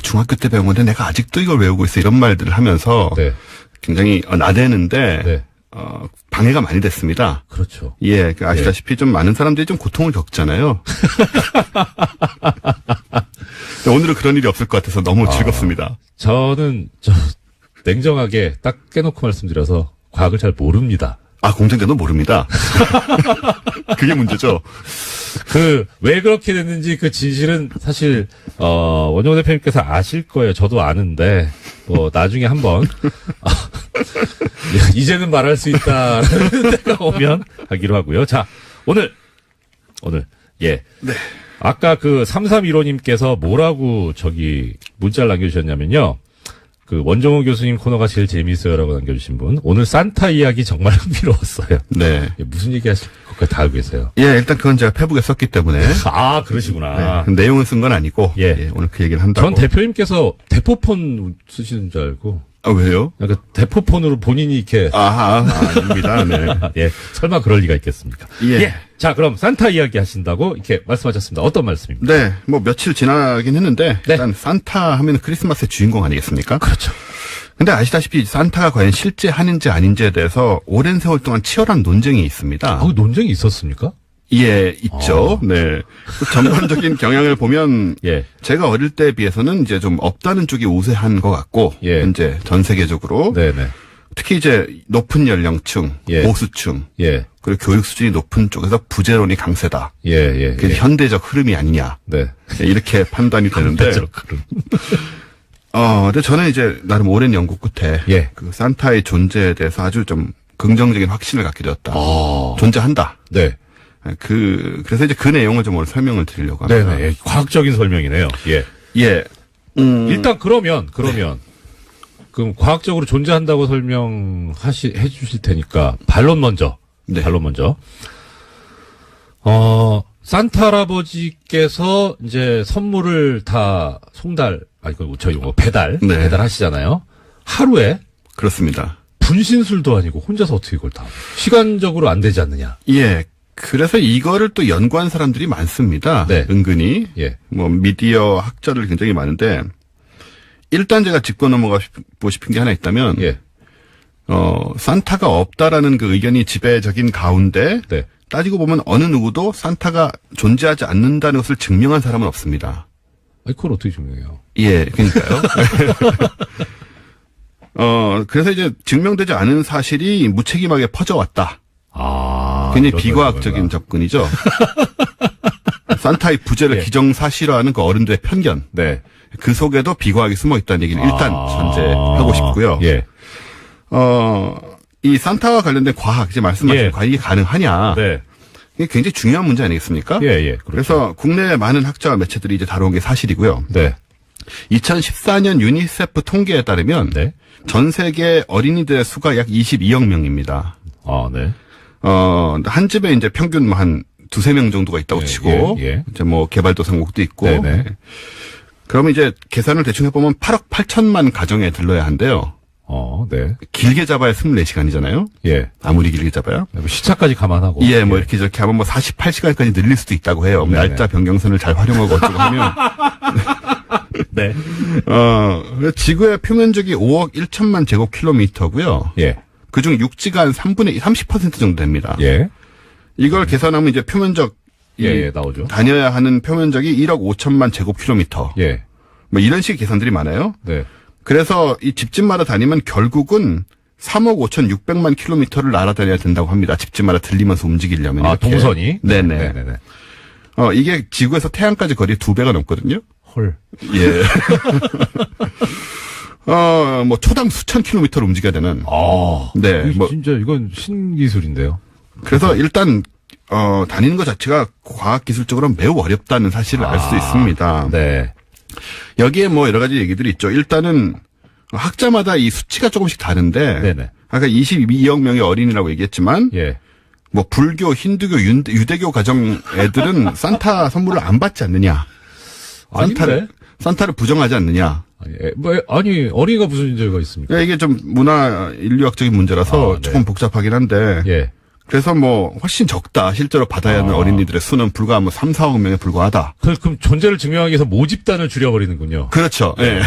중학교 때 배운 건데 내가 아직도 이걸 외우고 있어 이런 말들을 하면서 네. 굉장히 나대는데 네. 방해가 많이 됐습니다. 그렇죠. 예, 아시다시피 좀 많은 사람들이 좀 고통을 겪잖아요. 오늘은 그런 일이 없을 것 같아서 너무 즐겁습니다. 저는 냉정하게 딱 깨놓고 말씀드려서 과학을 잘 모릅니다. 공장장도 모릅니다. 그게 문제죠. 왜 그렇게 됐는지 그 진실은 사실, 원종호 대표님께서 아실 거예요. 저도 아는데, 나중에 한번, 이제는 말할 수 있다라는 때가 오면 하기로 하고요. 자, 오늘, 네. 아까 3315님께서 뭐라고 문자를 남겨주셨냐면요. 원종호 교수님 코너가 제일 재미있어요라고 남겨주신 분. 오늘 산타 이야기 정말 흥미로웠어요. 네. 무슨 얘기 하실 것까지 다 알고 계세요. 예, 일단 그건 제가 페북에 썼기 때문에. 그러시구나. 네, 내용을 쓴 건 아니고. 예. 오늘 그 얘기를 한다고. 전 대표님께서 대포폰 쓰시는 줄 알고. 왜요? 대포폰으로 본인이 이렇게. 아닙니다. 네. 예. 설마 그럴 리가 있겠습니까? 예. 자, 그럼 산타 이야기 하신다고 이렇게 말씀하셨습니다. 어떤 말씀입니까? 네. 며칠 지나긴 했는데. 네. 일단 산타 하면 크리스마스의 주인공 아니겠습니까? 그렇죠. 근데 아시다시피 산타가 과연 실제 한인지 아닌지에 대해서 오랜 세월 동안 치열한 논쟁이 있습니다. 논쟁이 있었습니까? 예, 있죠. 네. 전반적인 경향을 보면 예. 제가 어릴 때에 비해서는 이제 좀 없다는 쪽이 우세한 것 같고 예. 현재 전 세계적으로 네네. 특히 이제 높은 연령층, 예. 보수층, 예. 그리고 교육 수준이 높은 쪽에서 부재론이 강세다. 예. 그게 현대적 흐름이 아니냐. 네. 이렇게 판단이 되는데. 현대적 흐름. 근데 저는 이제 나름 오랜 연구 끝에 예. 산타의 존재에 대해서 아주 좀 긍정적인 확신을 갖게 되었다. 존재한다. 네. 그래서 이제 그 내용을 좀 오늘 설명을 드리려고 합니다. 네네. 과학적인 설명이네요. 예. 예. 일단 그러면 그럼 과학적으로 존재한다고 해 주실 테니까 반론 먼저. 네. 반론 먼저. 산타 할아버지께서 이제 선물을 다 배달하시잖아요. 하루에 그렇습니다. 분신술도 아니고 혼자서 어떻게 이걸 다 시간적으로 안 되지 않느냐. 예. 그래서 이거를 또 연구한 사람들이 많습니다. 네. 은근히. 예. 미디어 학자들 굉장히 많은데 일단 제가 짚고 넘어가고 싶은 게 하나 있다면, 예. 산타가 없다라는 그 의견이 지배적인 가운데, 네. 따지고 보면 어느 누구도 산타가 존재하지 않는다는 것을 증명한 사람은 없습니다. 아니, 그걸 어떻게 증명해요? 예, 그러니까요. 그래서 이제 증명되지 않은 사실이 무책임하게 퍼져왔다. 굉장히 비과학적인 접근이죠. 산타의 부재를 예. 기정사실화하는 그 어른들의 편견. 네. 그 속에도 비과학이 숨어 있다는 얘기를 일단 전제하고 싶고요. 예. 이 산타와 관련된 과학, 이제 말씀하신 예. 과학이 가능하냐. 네. 이게 굉장히 중요한 문제 아니겠습니까? 예, 예. 그렇죠. 그래서 국내 많은 학자와 매체들이 이제 다뤄온 게 사실이고요. 네. 2014년 유니세프 통계에 따르면 네. 전 세계 어린이들의 수가 약 22억 명입니다. 네. 한 집에 이제 평균 한 두세 명 정도가 있다고 예, 치고, 예, 예. 이제 뭐 개발도상국도 있고, 네네. 그러면 이제 계산을 대충 해보면 8억 8천만 가정에 들러야 한대요. 네. 길게 잡아야 24시간이잖아요. 예. 아무리 길게 잡아야. 뭐 시차까지 감안하고. 예, 뭐 이렇게 저렇게 하면 뭐 48시간까지 늘릴 수도 있다고 해요. 네네. 날짜 변경선을 잘 활용하고 어쩌고 하면. 네. 지구의 표면적이 5억 1천만 제곱킬로미터고요. 예. 그중 육지가 한 30% 정도 됩니다. 예. 이걸 계산하면 이제 표면적 예, 나오죠. 다녀야 하는 표면적이 1억 5천만 제곱킬로미터. 예. 뭐 이런 식의 계산들이 많아요. 네. 그래서 이 집집마다 다니면 결국은 3억 5,600만 킬로미터를 날아다녀야 된다고 합니다. 집집마다 들리면서 움직이려면. 이렇게. 동선이? 네네. 네네네. 이게 지구에서 태양까지 거리 2배가 넘거든요. 헐. 예. 뭐 초당 수천 킬로미터를 움직여야 되는. 네. 뭐 진짜 이건 신기술인데요. 그래서 일단 다니는 것 자체가 과학 기술적으로 매우 어렵다는 사실을 알 수 있습니다. 네. 여기에 뭐 여러 가지 얘기들이 있죠. 일단은 학자마다 이 수치가 조금씩 다른데 네네. 아까 22억 명의 어린이라고 얘기했지만 예. 뭐 불교, 힌두교, 유대교 가정 애들은 산타 선물을 안 받지 않느냐. 산타를 부정하지 않느냐. 아니 어린이가 무슨 문제가 있습니까? 이게 좀 문화 인류학적인 문제라서 네. 조금 복잡하긴 한데. 예. 그래서 뭐 훨씬 적다. 실제로 받아야 하는 어린이들의 수는 불과 뭐 3, 4억 명에 불과하다. 그럼 존재를 증명하기 위해서 모집단을 줄여버리는군요. 그렇죠. 예.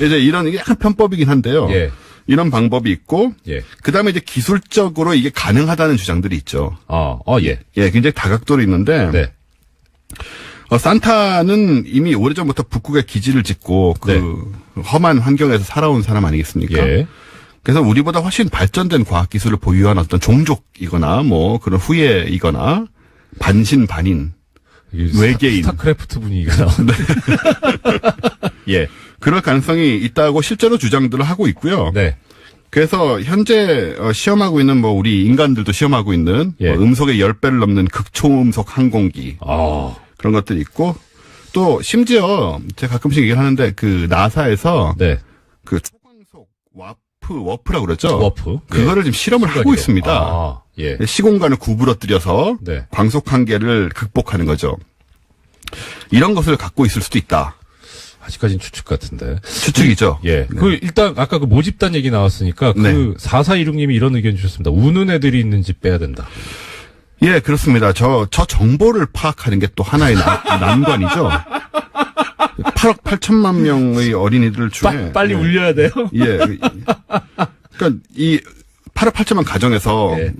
이제 이런 이게 약간 편법이긴 한데요. 예. 이런 방법이 있고. 예. 그다음에 이제 기술적으로 이게 가능하다는 주장들이 있죠. 예. 예, 굉장히 다각도로 있는데. 네. 산타는 이미 오래전부터 북극에 기지를 짓고 험한 환경에서 살아온 사람 아니겠습니까? 예. 그래서 우리보다 훨씬 발전된 과학기술을 보유한 어떤 종족이거나 뭐 그런 후예이거나 반신, 외계인. 스타크래프트 분위기가 나오는데. 예. 그럴 가능성이 있다고 실제로 주장들을 하고 있고요. 네. 그래서 현재 시험하고 있는 뭐 우리 인간들도 시험하고 있는 예. 뭐 음속의 10배를 넘는 극초음속 항공기. 그런 것들이 있고 또 심지어 제가 가끔씩 얘기를 하는데 그 나사에서 네. 그 초광속 워프라고 그러죠. 워프. 그거를 지금 실험을 하고 있습니다. 예. 시공간을 구부러뜨려서 네. 광속 한계를 극복하는 거죠. 이런 것을 갖고 있을 수도 있다. 아직까지는 추측 같은데. 추측이죠. 예. 네. 일단 아까 그 모집단 얘기 나왔으니까 네. 4416님이 이런 의견 주셨습니다. 우는 애들이 있는 집 빼야 된다. 예, 그렇습니다. 저 정보를 파악하는 게 또 하나의 난관이죠. 8억 8천만 명의 어린이들 중에. 빨리 울려야 돼요? 예. 그러니까 이 8억 8천만 가정에서 예.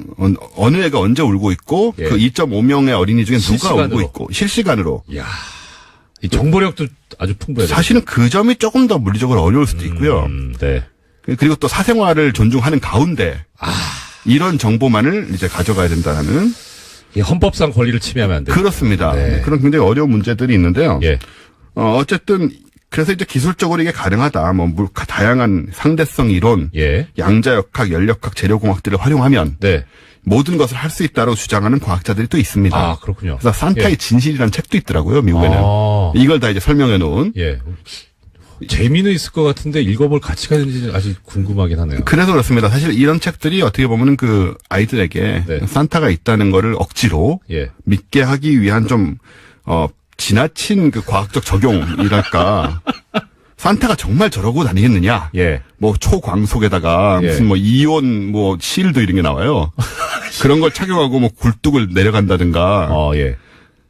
어느 애가 언제 울고 있고 예. 그 2.5명의 어린이 중에 누가 실시간으로. 울고 있고 실시간으로. 이야. 이 정보력도 아주 풍부해요. 사실은 그 점이 조금 더 물리적으로 어려울 수도 있고요. 네. 그리고 또 사생활을 존중하는 가운데 이런 정보만을 이제 가져가야 된다는 이 헌법상 권리를 침해하면 안 돼요. 그렇습니다. 네. 그런 굉장히 어려운 문제들이 있는데요. 예. 어쨌든 그래서 이제 기술적으로 이게 가능하다. 뭐 다양한 상대성 이론, 예. 양자역학, 연력학, 재료공학들을 활용하면 네. 모든 것을 할 수 있다고 주장하는 과학자들이 또 있습니다. 그렇군요. 그래서 산타의 예. 진실이라는 책도 있더라고요, 미국에는. 이걸 다 이제 설명해 놓은. 예. 재미는 있을 것 같은데 읽어볼 가치가 있는지 아직 궁금하긴 하네요. 그래서 그렇습니다. 사실 이런 책들이 어떻게 보면은 그 아이들에게 네. 산타가 있다는 거를 억지로 예. 믿게 하기 위한 좀 지나친 그 과학적 적용이랄까. 산타가 정말 저러고 다니겠느냐? 예. 뭐 초광속에다가 예. 무슨 뭐 이온 뭐 실드 이런 게 나와요. 그런 걸 착용하고 뭐 굴뚝을 내려간다든가. 예.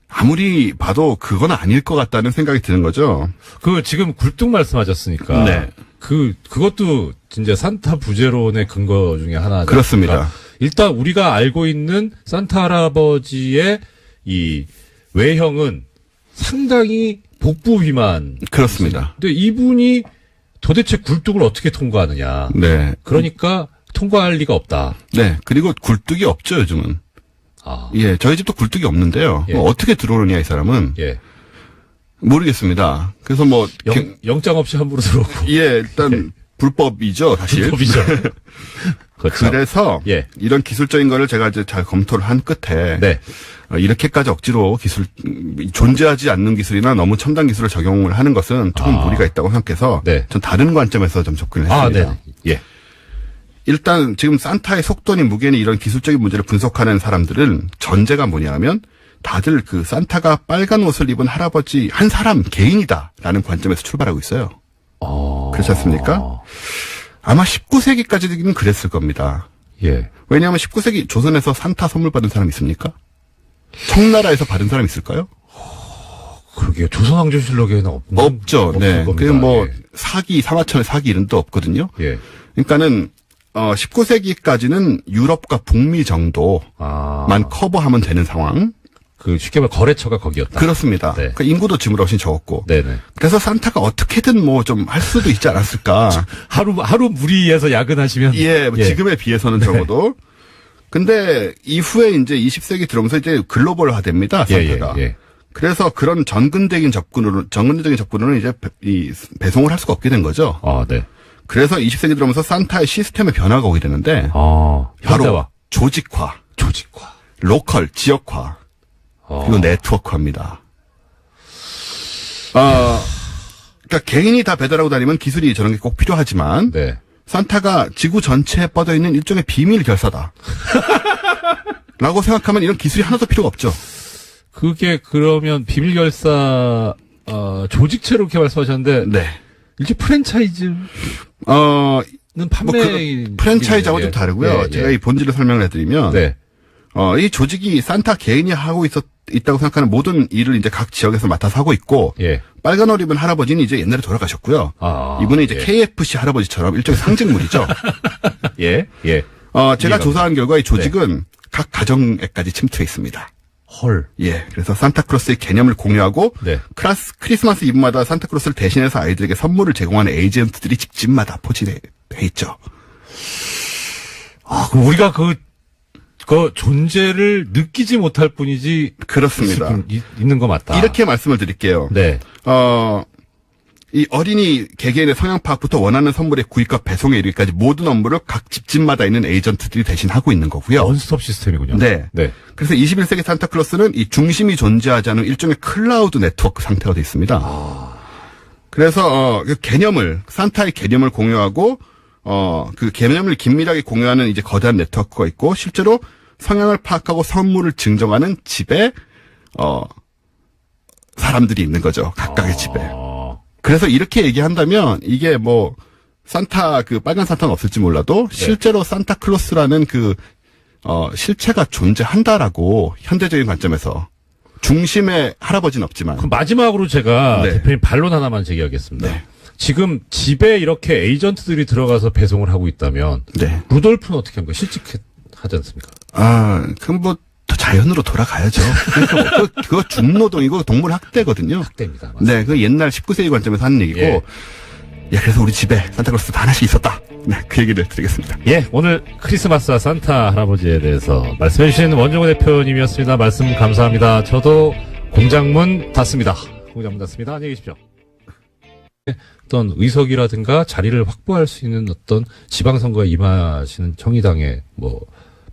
아무리 봐도 그건 아닐 것 같다는 생각이 드는 거죠. 그 지금 굴뚝 말씀하셨으니까 네. 그것도 진짜 산타 부제론의 근거 중에 하나죠. 그렇습니다. 그러니까 일단 우리가 알고 있는 산타 할아버지의 이 외형은 상당히 복부 비만. 그렇습니다. 근데 이분이 도대체 굴뚝을 어떻게 통과하느냐. 네. 그러니까 통과할 리가 없다. 네. 그리고 굴뚝이 없죠, 요즘은. 아. 예, 저희 집도 굴뚝이 없는데요. 예. 뭐 어떻게 들어오느냐, 이 사람은. 예. 모르겠습니다. 그래서 뭐. 영장 없이 함부로 들어오고. 예, 일단 불법이죠, 사실. 불법이죠. 그렇죠. 그래서 예. 이런 기술적인 거를 제가 이제 잘 검토를 한 끝에 네. 이렇게까지 억지로 존재하지 않는 기술이나 너무 첨단 기술을 적용을 하는 것은 조금 무리가 있다고 생각해서 네. 전 다른 관점에서 좀 접근을 했습니다. 네. 예. 일단 지금 산타의 속도니 무게니 이런 기술적인 문제를 분석하는 사람들은 전제가 뭐냐면 다들 그 산타가 빨간 옷을 입은 할아버지 한 사람 개인이다라는 관점에서 출발하고 있어요. 그렇지 않습니까? 아마 19세기까지는 그랬을 겁니다. 예. 왜냐하면 19세기 조선에서 산타 선물 받은 사람 있습니까? 청나라에서 받은 사람 있을까요? 그러게요. 조선왕조실록에는 없죠. 네. 그 뭐 예. 사기, 사마천의 사기 이런 데 없거든요. 예. 그러니까는 19세기까지는 유럽과 북미 정도만 커버하면 되는 상황. 그 쉽게 말해 거래처가 거기였다. 그렇습니다. 네. 그 인구도 지금 훨씬 적었고. 네네. 그래서 산타가 어떻게든 뭐 좀 할 수도 있지 않았을까. 하루 무리해서 야근하시면. 예, 뭐 지금에 비해서는 적어도. 근데 이후에 이제 20세기 들어오면서 이제 글로벌화 됩니다. 산타가. 예. 그래서 그런 전근적인 접근으로는 이제 배송을 할 수가 없게 된 거죠. 네. 그래서 20세기 들어오면서 산타의 시스템의 변화가 오게 되는데. 바로 조직화. 로컬, 지역화. 그리고 네트워크화입니다. 그러니까 개인이 다 배달하고 다니면 기술이 저런 게 꼭 필요하지만. 네. 산타가 지구 전체에 뻗어 있는 일종의 비밀 결사다. 라고 생각하면 이런 기술이 하나도 필요가 없죠. 그게 그러면 비밀 결사 조직체로 이렇게 말씀하셨는데 네. 이제 프랜차이즈는 판매 프랜차이즈하고 좀 다르고요. 제가 이 본질을 설명을 해드리면 네. 이 조직이 산타 개인이 하고 있다고 생각하는 모든 일을 이제 각 지역에서 맡아서 하고 있고, 빨간 옷 입은 할아버지는 이제 옛날에 돌아가셨고요. 이분은 이제 KFC 할아버지처럼 일종의 상징물이죠. 제가 조사한 결과 이 조직은 각 가정에까지 침투해 있습니다. 헐. 그래서 산타클로스의 개념을 공유하고, 크리스마스 이브마다 산타클로스를 대신해서 아이들에게 선물을 제공하는 에이전트들이 집집마다 포진해 있죠. 그럼 우리가 그 존재를 느끼지 못할 뿐이지. 그렇습니다. 있는 거 맞다. 이렇게 말씀을 드릴게요. 네. 이 어린이 개개인의 성향 파악부터 원하는 선물의 구입과 배송에 이르기까지 모든 업무를 각 집집마다 있는 에이전트들이 대신 하고 있는 거고요. 원스톱 시스템이군요. 네. 그래서 21세기 산타클로스는 이 중심이 존재하지 않은 일종의 클라우드 네트워크 상태가 되어 있습니다. 그래서 산타의 개념을 공유하고 그 개념을 긴밀하게 공유하는 이제 거대한 네트워크가 있고, 실제로 성향을 파악하고 선물을 증정하는 집에, 사람들이 있는 거죠. 각각의 집에. 그래서 이렇게 얘기한다면, 이게 뭐, 빨간 산타는 없을지 몰라도, 실제로 산타클로스라는 실체가 존재한다라고, 현대적인 관점에서. 중심의 할아버지는 없지만. 그럼 마지막으로 제가 대표님 반론 하나만 제기하겠습니다. 네. 지금 집에 이렇게 에이전트들이 들어가서 배송을 하고 있다면 루돌프는 어떻게 한 거예요? 실직하지 않습니까? 그럼 뭐 더 자연으로 돌아가야죠. 그러니까 그거 중노동이고 동물 학대거든요. 학대입니다. 맞습니다. 네, 그 옛날 19세기 관점에서 하는 얘기고. 그래서 우리 집에 산타클로스도 하나씩 있었다. 네, 그 얘기를 드리겠습니다. 오늘 크리스마스와 산타 할아버지에 대해서 말씀해 주신 원종호 대표님이었습니다. 말씀 감사합니다. 저도 공장문 닫습니다. 안녕히 계십시오. 어떤 의석이라든가 자리를 확보할 수 있는 어떤 지방선거에 임하시는 정의당의 뭐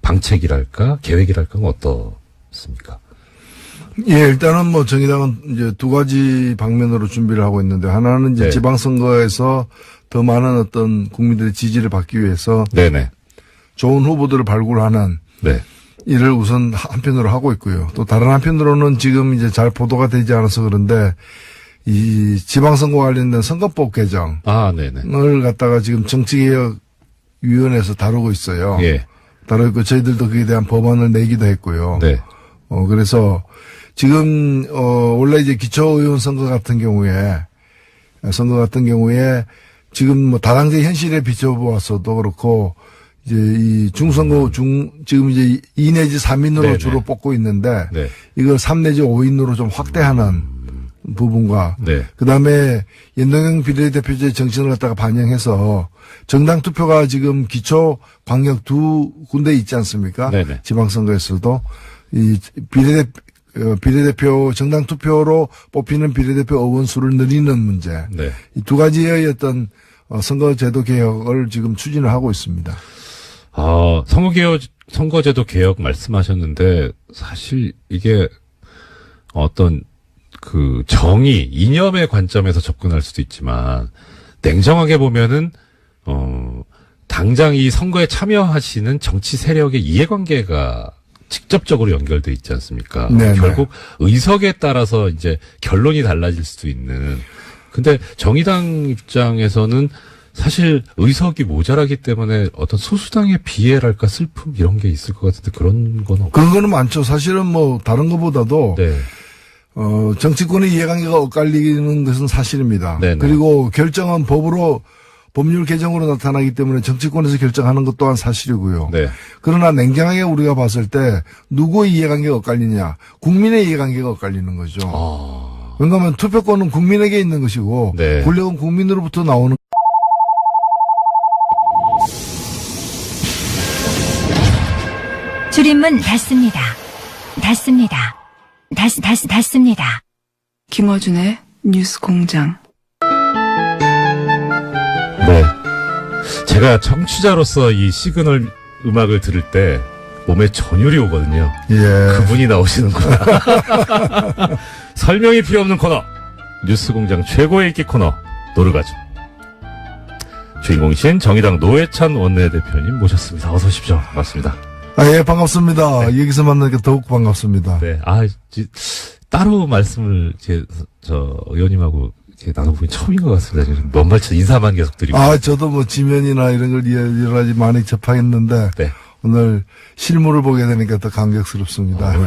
방책이랄까 계획이랄까 어떻습니까? 일단은 뭐 정의당은 이제 두 가지 방면으로 준비를 하고 있는데, 하나는 이제 지방선거에서 더 많은 어떤 국민들의 지지를 받기 위해서 좋은 후보들을 발굴하는 일을 우선 한편으로 하고 있고요. 또 다른 한편으로는 지금 이제 잘 보도가 되지 않아서 그런데 이 지방선거 관련된 선거법 개정을 갖다가 지금 정치개혁위원회에서 다루고 있어요. 다루고 있고 저희들도 그에 대한 법안을 내기도 했고요. 그래서 지금 원래 이제 기초의원 선거 같은 경우에 지금 뭐 다당제 현실에 비춰보았어도 그렇고 이제 이 중선거 지금 이제 2 내지 3인으로 네네. 주로 뽑고 있는데 네. 이걸 3 내지 5인으로 좀 확대하는 부분과 네. 그다음에 연동형 비례대표제 정신을 갖다가 반영해서 정당 투표가 지금 기초 광역 두 군데 있지 않습니까? 네네. 지방선거에서도 이 비례대표 정당 투표로 뽑히는 비례대표 의원수를 늘리는 문제. 네. 이 두 가지의 어떤 선거제도 개혁을 지금 추진을 하고 있습니다. 선거제도 개혁 말씀하셨는데 사실 이게 어떤 그 정의, 이념의 관점에서 접근할 수도 있지만 냉정하게 보면은 당장 이 선거에 참여하시는 정치 세력의 이해관계가 직접적으로 연결돼 있지 않습니까? 네네. 결국 의석에 따라서 이제 결론이 달라질 수도 있는. 근데 정의당 입장에서는 사실 의석이 모자라기 때문에 어떤 소수당의 비애랄까 슬픔 이런 게 있을 것 같은데 그런 건 없고. 그런 거는 많죠. 사실은 뭐 다른 것보다도 네. 정치권의 이해관계가 엇갈리는 것은 사실입니다. 네네. 그리고 결정은 법률 개정으로 나타나기 때문에 정치권에서 결정하는 것 또한 사실이고요. 네. 그러나 냉정하게 우리가 봤을 때 누구의 이해관계가 엇갈리냐. 국민의 이해관계가 엇갈리는 거죠. 왜냐하면 투표권은 국민에게 있는 것이고 네. 권력은 국민으로부터 나오는 줄임문 닫습니다. 닫습니다. 김어준의 뉴스 공장. 네. 제가 청취자로서 이 시그널 음악을 들을 때 몸에 전율이 오거든요. 예. 그분이 나오시는구나. 설명이 필요 없는 코너. 뉴스공장 최고의 인기 코너. 노르가즘. 주인공이신 정의당 노회찬 원내대표님 모셨습니다. 어서 오십시오. 반갑습니다. 예, 반갑습니다. 여기서 만나니까 더욱 반갑습니다. 네. 따로 말씀을 의원님하고 나눠보기 처음인 것 같습니다. 지금 몇 말차 인사만 계속 드리고. 저도 뭐 지면이나 이런 걸 여러 가지 많이 접하겠는데. 네. 오늘 실물을 보게 되니까 더 감격스럽습니다. 오늘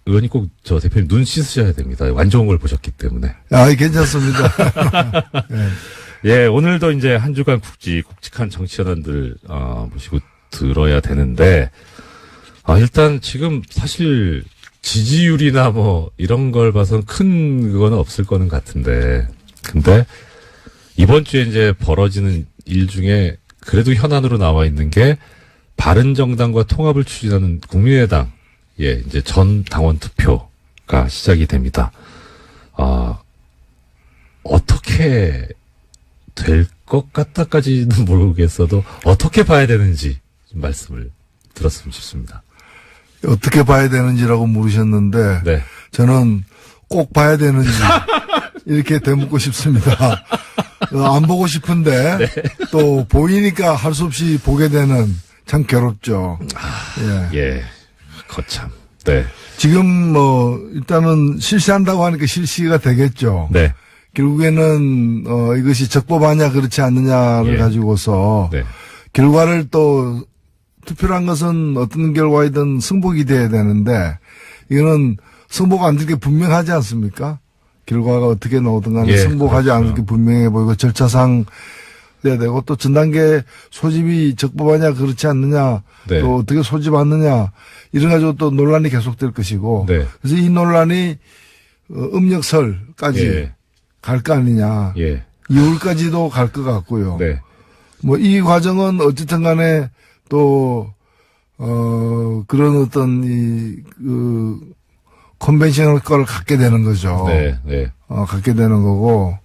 의원님 꼭 대표님 눈 씻으셔야 됩니다. 안 좋은 걸 보셨기 때문에. 괜찮습니다. 네. 예, 오늘도 이제 한 주간 굵직한 정치연원들, 모시고 들어야 되는데, 일단 지금 사실 지지율이나 뭐 이런 걸 봐선 큰 그거는 없을 거는 같은데, 근데 이번 주에 이제 벌어지는 일 중에 그래도 현안으로 나와 있는 게 바른정당과 통합을 추진하는 국민의당, 이제 전 당원 투표가 시작이 됩니다. 어떻게 될 것 같다까지는 모르겠어도 어떻게 봐야 되는지 좀 말씀을 들었으면 싶습니다. 어떻게 봐야 되는지라고 물으셨는데 네. 저는 꼭 봐야 되는지 이렇게 되묻고 싶습니다. 안 보고 싶은데 네. 또 보이니까 할 수 없이 보게 되는 참 괴롭죠. 예. 거참. 네. 지금 뭐 일단은 실시한다고 하니까 실시가 되겠죠. 네. 결국에는 이것이 적법하냐 그렇지 않느냐를 가지고서 네. 결과를 또 투표란 것은 어떤 결과이든 승복이 돼야 되는데 이거는 승복 안 될 게 분명하지 않습니까? 결과가 어떻게 나오든 간에 승복하지 그렇죠. 않을 게 분명해 보이고 절차상 돼야 되고 또 전단계 소집이 적법하냐 그렇지 않느냐 네. 또 어떻게 소집하느냐 이런 가지고 또 논란이 계속될 것이고 네. 그래서 이 논란이 음력설까지 갈 거 아니냐. 2월까지도 갈 것 같고요. 네. 뭐 이 과정은 어쨌든 간에 또 그런 어떤 컨벤셔널 거를 갖게 되는 거죠. 네. 네. 갖게 되는 거고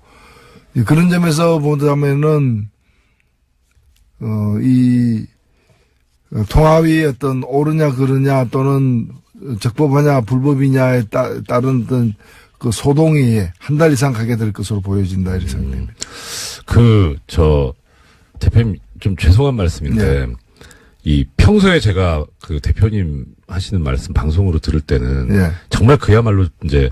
그런 점에서 보자면은 이 통합이 어떤 옳으냐 그르냐 또는 적법하냐 불법이냐에 따른 어떤 그 소동이 한 달 이상 가게 될 것으로 보여진다 이렇게 생각됩니다. 대표님 좀 죄송한 말씀인데 이 평소에 제가 그 대표님 하시는 말씀 방송으로 들을 때는 정말 그야말로 이제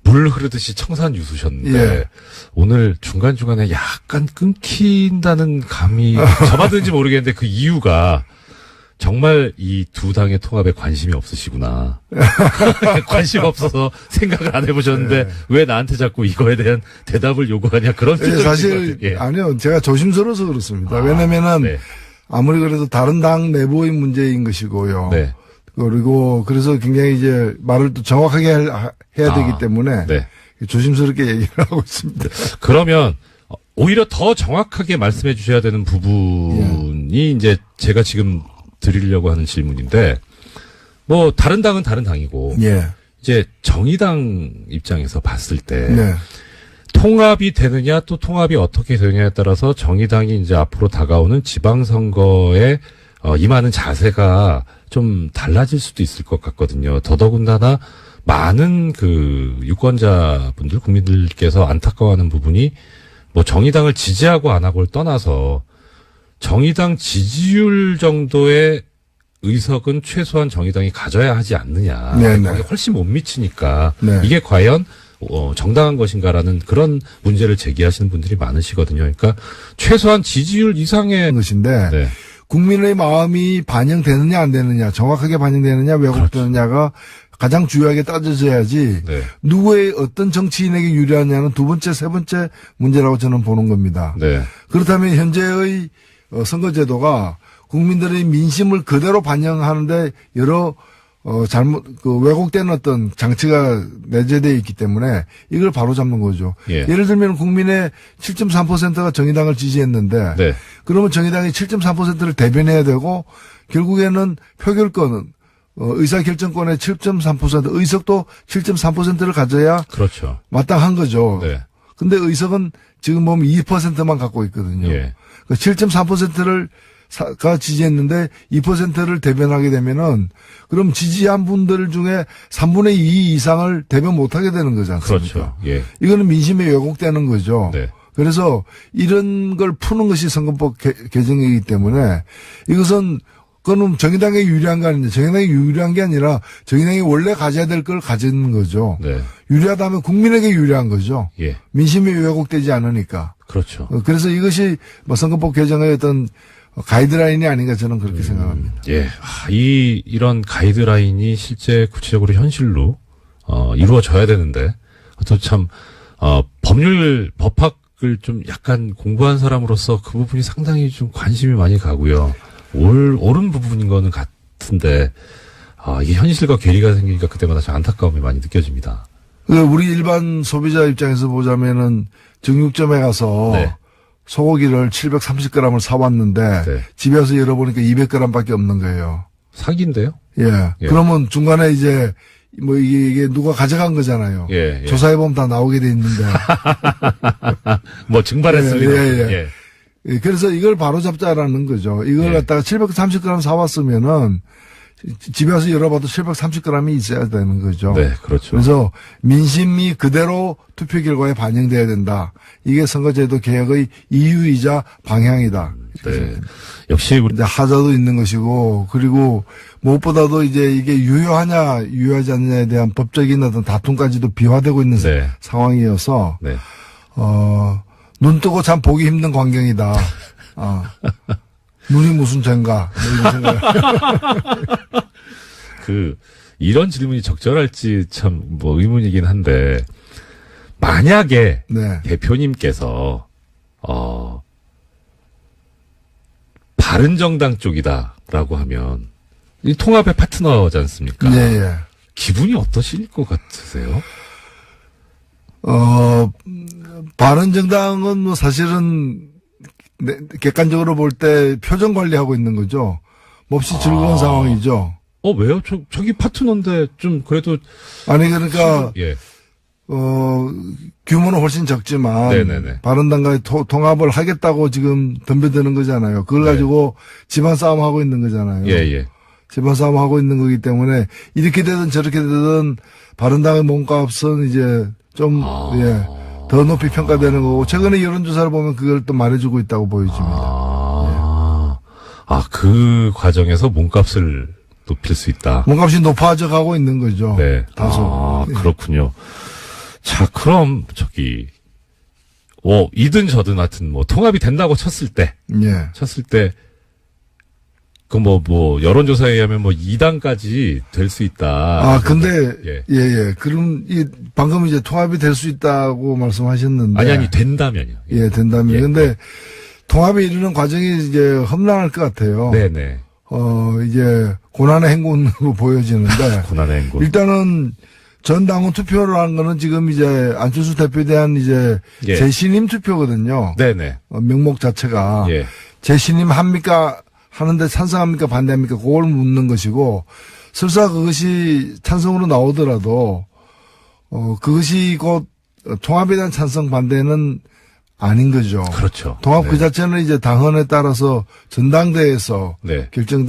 물 흐르듯이 청산유수셨는데 오늘 중간중간에 약간 끊긴다는 감이 잡아드는지 모르겠는데 그 이유가 정말 이 두 당의 통합에 관심이 없으시구나. 관심 없어서 생각을 안 해보셨는데 왜 나한테 자꾸 이거에 대한 대답을 요구하냐 그런 사실 아니요. 제가 조심스러워서 그렇습니다. 왜냐면은 아무리 그래도 다른 당 내부의 문제인 것이고요. 그리고 그래서 굉장히 이제 말을 또 정확하게 해야 되기 때문에 조심스럽게 얘기를 하고 있습니다. 그러면 오히려 더 정확하게 말씀해 주셔야 되는 부분이 이제 제가 지금 드리려고 하는 질문인데 뭐 다른 당은 다른 당이고 이제 정의당 입장에서 봤을 때 통합이 되느냐 또 통합이 어떻게 되느냐에 따라서 정의당이 이제 앞으로 다가오는 지방선거에 임하는 자세가 좀 달라질 수도 있을 것 같거든요. 더더군다나 많은 그 유권자분들, 국민들께서 안타까워하는 부분이 뭐 정의당을 지지하고 안 하고를 떠나서 정의당 지지율 정도의 의석은 최소한 정의당이 가져야 하지 않느냐. 거기에 훨씬 못 미치니까 이게 과연 정당한 것인가라는 그런 문제를 제기하시는 분들이 많으시거든요. 그러니까 최소한 지지율 이상의 것인데 국민의 마음이 반영되느냐 안 되느냐, 정확하게 반영되느냐 왜곡되느냐가 가장 중요하게 따져져야지 누구의 어떤 정치인에게 유리하냐는 두 번째, 세 번째 문제라고 저는 보는 겁니다. 그렇다면 현재의 선거제도가 국민들의 민심을 그대로 반영하는데 여러 왜곡된 어떤 장치가 내재되어 있기 때문에 이걸 바로잡는 거죠. 예를 들면 국민의 7.3%가 정의당을 지지했는데 그러면 정의당이 7.3%를 대변해야 되고 결국에는 표결권은 의사결정권의 7.3% 의석도 7.3%를 가져야 마땅한 거죠. 근데 의석은 지금 보면 2%만 갖고 있거든요. 그 7.3%를 가 지지했는데 2%를 대변하게 되면은 그럼 지지한 분들 중에 3분의 2 이상을 대변 못하게 되는 거지 않습니까? 이거는 민심에 왜곡되는 거죠. 그래서 이런 걸 푸는 것이 선거법 개정이기 때문에 이것은 그거는 정의당에 유리한 거 아닌데 정의당이 유리한 게 아니라 정의당이 원래 가져야 될 걸 가지는 거죠. 유리하다면 국민에게 유리한 거죠. 민심이 왜곡되지 않으니까. 그래서 이것이 뭐 선거법 개정의 어떤 가이드라인이 아닌가 저는 그렇게 생각합니다. 이런 가이드라인이 실제 구체적으로 현실로 이루어져야 되는데 또 참 법학을 좀 약간 공부한 사람으로서 그 부분이 상당히 좀 관심이 많이 가고요. 옳은 부분인 거는 같은데 이게 현실과 괴리가 생기니까 그때마다 좀 안타까움이 많이 느껴집니다. 우리 일반 소비자 입장에서 보자면은 정육점에 가서 소고기를 730g을 사왔는데 집에 와서 열어보니까 200g밖에 없는 거예요. 사기인데요? 그러면 중간에 이제 뭐 이게 누가 가져간 거잖아요. 조사해보면 다 나오게 돼 있는데. 뭐 증발했을 리가. 그래서 이걸 바로 잡자라는 거죠. 이걸 갖다가 730g 사왔으면은 집에 와서 열어봐도 730g이 있어야 되는 거죠. 그래서 민심이 그대로 투표 결과에 반영돼야 된다. 이게 선거제도 개혁의 이유이자 방향이다. 역시 우리 이제 하자도 있는 것이고 그리고 무엇보다도 이제 이게 유효하냐 유효하지 않느냐에 대한 법적인 어떤 다툼까지도 비화되고 있는 상황이어서 눈 뜨고 참 보기 힘든 광경이다. 눈이 무슨 죄인가 이런 생각. 이런 질문이 적절할지 참 뭐 의문이긴 한데 만약에 대표님께서 바른정당 쪽이다라고 하면 이 통합의 파트너지 않습니까? 기분이 어떠실 것 같으세요? 바른정당은 뭐 사실은 객관적으로 볼 때 표정 관리하고 있는 거죠. 몹시 즐거운 상황이죠. 왜요? 저기 파트너인데 좀 그래도 아니 그러니까 규모는 훨씬 적지만 바른당과의 통합을 하겠다고 지금 덤벼드는 거잖아요. 그걸 가지고 집안 싸움 하고 있는 거잖아요. 집안 싸움 하고 있는 거기 때문에 이렇게 되든 저렇게 되든 바른당의 몸값은 이제 좀 더 높이 평가되는 거고 최근에 여론조사를 보면 그걸 또 말해주고 있다고 보여집니다. 그 과정에서 몸값을 높일 수 있다. 몸값이 높아져 가고 있는 거죠. 다소. 그렇군요. 자, 그럼 이든 저든 하여튼 뭐 통합이 된다고 쳤을 때 여론조사에 의하면 2당까지 될 수 있다. 근데, 예. 그럼, 방금 이제 통합이 될 수 있다고 말씀하셨는데. 아니, 된다면요. 예, 된다면. 근데, 통합에 이르는 과정이 이제 험난할 것 같아요. 네네. 이제, 고난의 행군으로 보여지는데. 고난의 행군. 일단은, 전 당원 투표를 한 거는 지금 이제, 안철수 대표에 대한 이제, 재신임 투표거든요. 네네. 명목 자체가. 예. 재신임 합니까? 하는데 찬성합니까? 반대합니까? 그걸 묻는 것이고, 설사 그것이 찬성으로 나오더라도, 그것이 곧 통합에 대한 찬성 반대는 아닌 거죠. 그렇죠. 통합 그 자체는 이제 당헌에 따라서 전당대회에서 결정